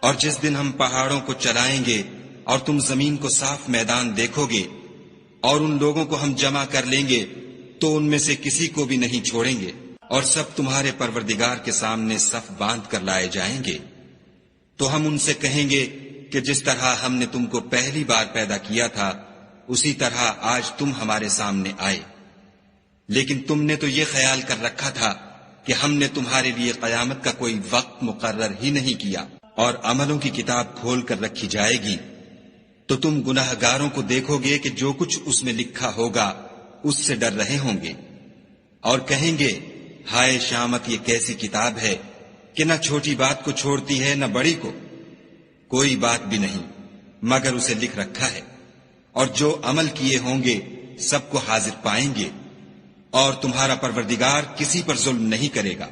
اور جس دن ہم پہاڑوں کو چلائیں گے اور تم زمین کو صاف میدان دیکھو گے اور ان لوگوں کو ہم جمع کر لیں گے تو ان میں سے کسی کو بھی نہیں چھوڑیں گے، اور سب تمہارے پروردگار کے سامنے صف باندھ کر لائے جائیں گے۔ تو ہم ان سے کہیں گے کہ جس طرح ہم نے تم کو پہلی بار پیدا کیا تھا اسی طرح آج تم ہمارے سامنے آئے، لیکن تم نے تو یہ خیال کر رکھا تھا کہ ہم نے تمہارے لیے قیامت کا کوئی وقت مقرر ہی نہیں کیا، اور عملوں کی کتاب کھول کر رکھی جائے گی تو تم گناہ گاروں کو دیکھو گے کہ جو کچھ اس میں لکھا ہوگا اس سے ڈر رہے ہوں گے، اور کہیں گے ہائے شامت، یہ کیسی کتاب ہے کہ نہ چھوٹی بات کو چھوڑتی ہے نہ بڑی کو، کوئی بات بھی نہیں مگر اسے لکھ رکھا ہے، اور جو عمل کیے ہوں گے سب کو حاضر پائیں گے، اور تمہارا پروردگار کسی پر ظلم نہیں کرے گا۔